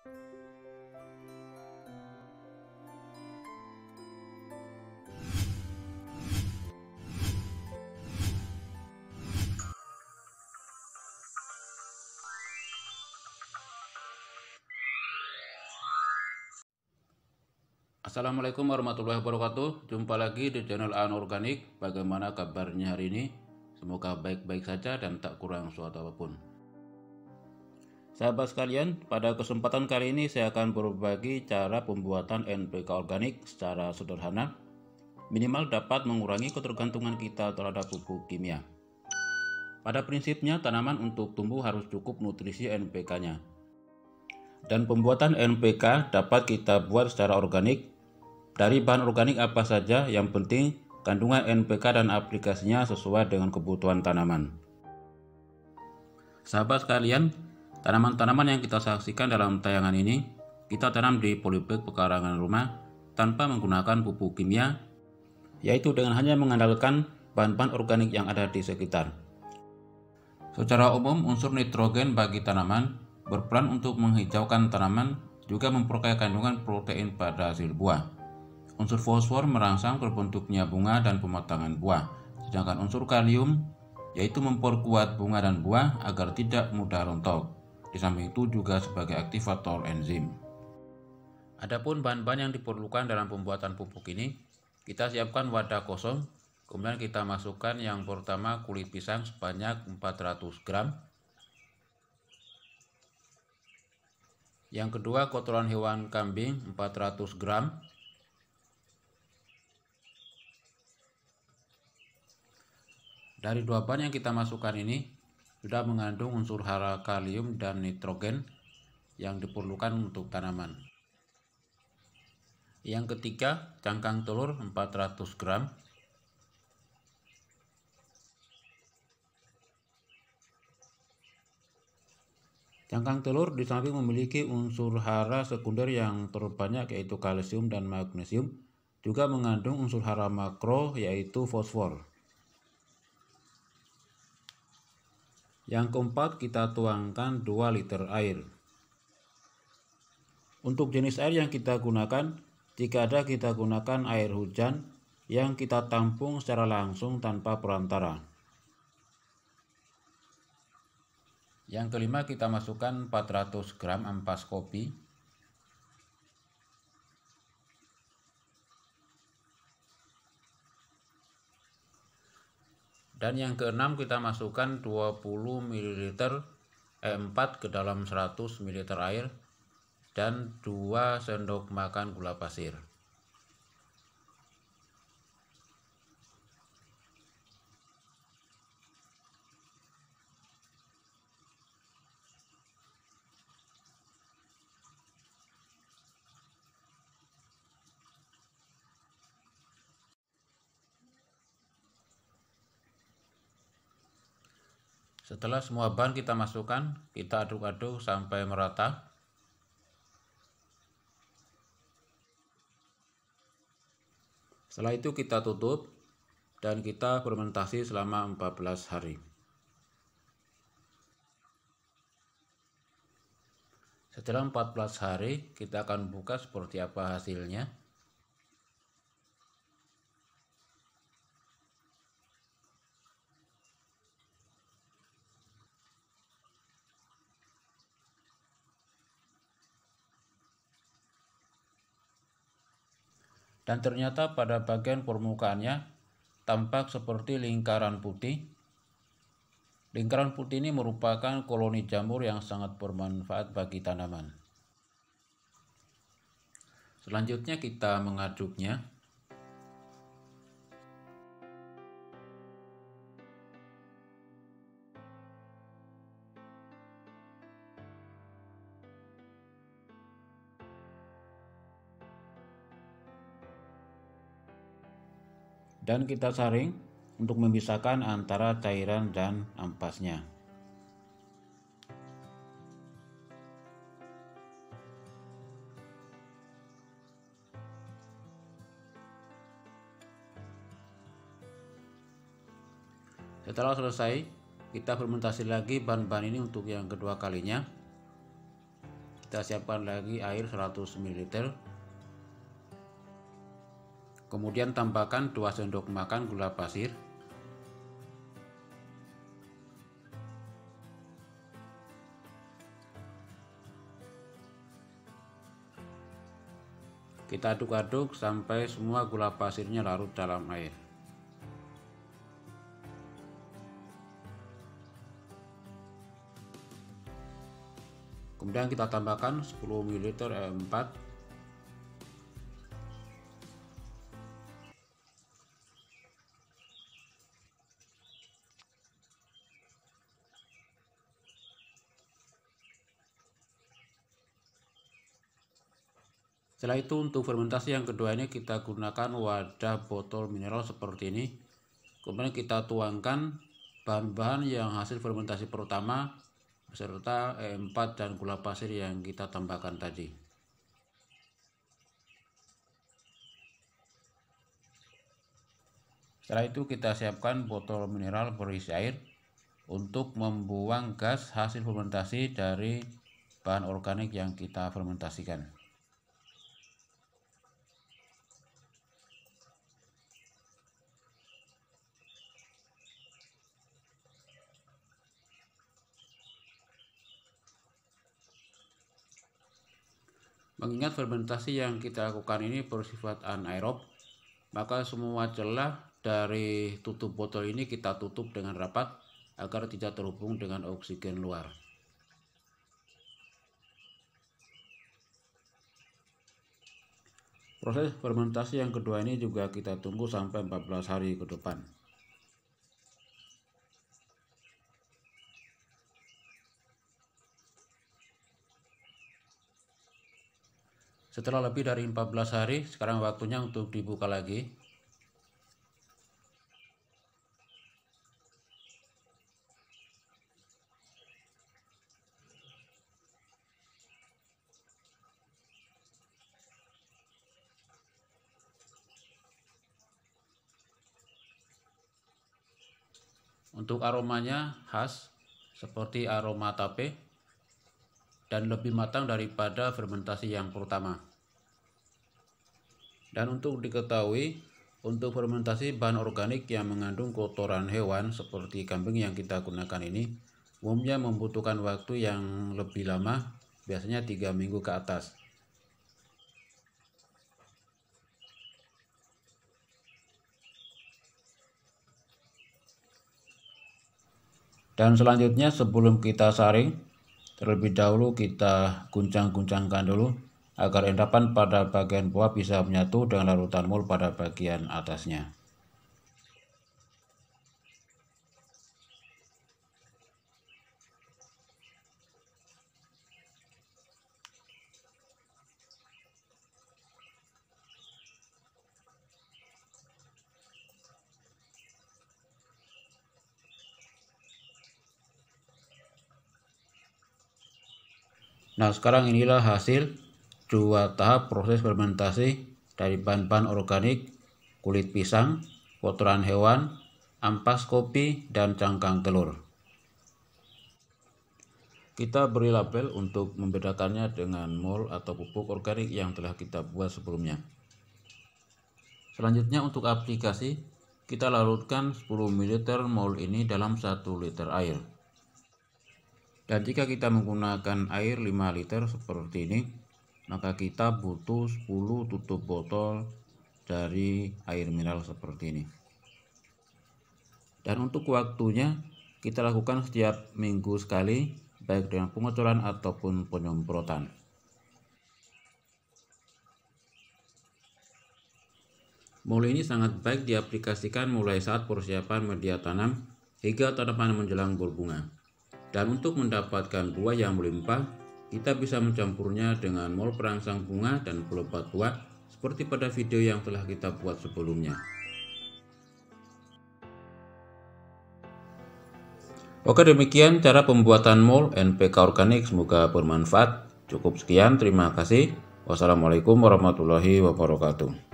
Assalamualaikum warahmatullahi wabarakatuh. Jumpa lagi di channel Anorganik. Bagaimana kabarnya hari ini? Semoga baik-baik saja dan tak kurang suatu apapun. Sahabat sekalian, pada kesempatan kali ini saya akan berbagi cara pembuatan NPK organik secara sederhana, minimal dapat mengurangi ketergantungan kita terhadap pupuk kimia. Pada prinsipnya, tanaman untuk tumbuh harus cukup nutrisi NPK-nya. Dan pembuatan NPK dapat kita buat secara organik dari bahan organik apa saja, yang penting kandungan NPK dan aplikasinya sesuai dengan kebutuhan tanaman. Sahabat sekalian, tanaman-tanaman yang kita saksikan dalam tayangan ini kita tanam di polybag pekarangan rumah tanpa menggunakan pupuk kimia, yaitu dengan hanya mengandalkan bahan-bahan organik yang ada di sekitar. Secara umum, unsur nitrogen bagi tanaman berperan untuk menghijaukan tanaman, juga memperkaya kandungan protein pada hasil buah. Unsur fosfor merangsang terbentuknya bunga dan pematangan buah, sedangkan unsur kalium yaitu memperkuat bunga dan buah agar tidak mudah rontok. Di samping itu juga sebagai aktivator enzim. Adapun bahan-bahan yang diperlukan dalam pembuatan pupuk ini, kita siapkan wadah kosong, kemudian kita masukkan yang pertama kulit pisang sebanyak 400 gram. Yang kedua kotoran hewan kambing 400 gram. Dari dua bahan yang kita masukkan ini sudah mengandung unsur hara kalium dan nitrogen yang diperlukan untuk tanaman. Yang ketiga, cangkang telur 400 gram. Cangkang telur di samping memiliki unsur hara sekunder yang terbanyak yaitu kalsium dan magnesium, juga mengandung unsur hara makro yaitu fosfor. Yang keempat, kita tuangkan 2 liter air. Untuk jenis air yang kita gunakan, jika ada kita gunakan air hujan yang kita tampung secara langsung tanpa perantara. Yang kelima, kita masukkan 400 gram ampas kopi. Dan yang keenam, kita masukkan 20 ml E4 ke dalam 100 ml air dan 2 sendok makan gula pasir. Setelah semua bahan kita masukkan, kita aduk-aduk sampai merata. Setelah itu kita tutup dan kita fermentasi selama 14 hari. Setelah 14 hari, kita akan buka seperti apa hasilnya. Dan ternyata pada bagian permukaannya tampak seperti lingkaran putih. Lingkaran putih ini merupakan koloni jamur yang sangat bermanfaat bagi tanaman. Selanjutnya kita mengaduknya. Dan kita saring untuk memisahkan antara cairan dan ampasnya. Setelah selesai, kita fermentasi lagi bahan-bahan ini untuk yang kedua kalinya. Kita siapkan lagi air 100 ml. Kemudian tambahkan 2 sendok makan gula pasir. Kita aduk-aduk sampai semua gula pasirnya larut dalam air. Kemudian kita tambahkan 10 ml air 4. Setelah itu untuk fermentasi yang kedua ini kita gunakan wadah botol mineral seperti ini. Kemudian kita tuangkan bahan-bahan yang hasil fermentasi pertama beserta E4 dan gula pasir yang kita tambahkan tadi. Setelah itu kita siapkan botol mineral berisi air untuk membuang gas hasil fermentasi dari bahan organik yang kita fermentasikan. Mengingat fermentasi yang kita lakukan ini bersifat anaerob, maka semua celah dari tutup botol ini kita tutup dengan rapat agar tidak terhubung dengan oksigen luar. Proses fermentasi yang kedua ini juga kita tunggu sampai 14 hari ke depan. Setelah lebih dari 14 hari, sekarang waktunya untuk dibuka lagi. Untuk aromanya khas seperti aroma tape dan lebih matang daripada fermentasi yang pertama. Dan untuk diketahui, untuk fermentasi bahan organik yang mengandung kotoran hewan seperti kambing yang kita gunakan ini umumnya membutuhkan waktu yang lebih lama, biasanya 3 minggu ke atas. Dan selanjutnya sebelum kita saring, terlebih dahulu kita guncang-guncangkan dulu agar endapan pada bagian buah bisa menyatu dengan larutan mol pada bagian atasnya. Nah, sekarang inilah hasil 2 tahap proses fermentasi dari bahan-bahan organik, kulit pisang, kotoran hewan, ampas kopi, dan cangkang telur. Kita beri label untuk membedakannya dengan mol atau pupuk organik yang telah kita buat sebelumnya. Selanjutnya untuk aplikasi, kita larutkan 10 ml mol ini dalam 1 liter air. Dan jika kita menggunakan air 5 liter seperti ini, maka kita butuh 10 tutup botol dari air mineral seperti ini. Dan untuk waktunya, kita lakukan setiap minggu sekali, baik dengan pengocoran ataupun penyemprotan. Mol ini sangat baik diaplikasikan mulai saat persiapan media tanam hingga tanaman menjelang berbunga. Dan untuk mendapatkan buah yang melimpah, kita bisa mencampurnya dengan mol perangsang bunga dan pelebat buah seperti pada video yang telah kita buat sebelumnya. Oke, demikian cara pembuatan mol NPK organik, semoga bermanfaat. Cukup sekian, terima kasih. Wassalamualaikum warahmatullahi wabarakatuh.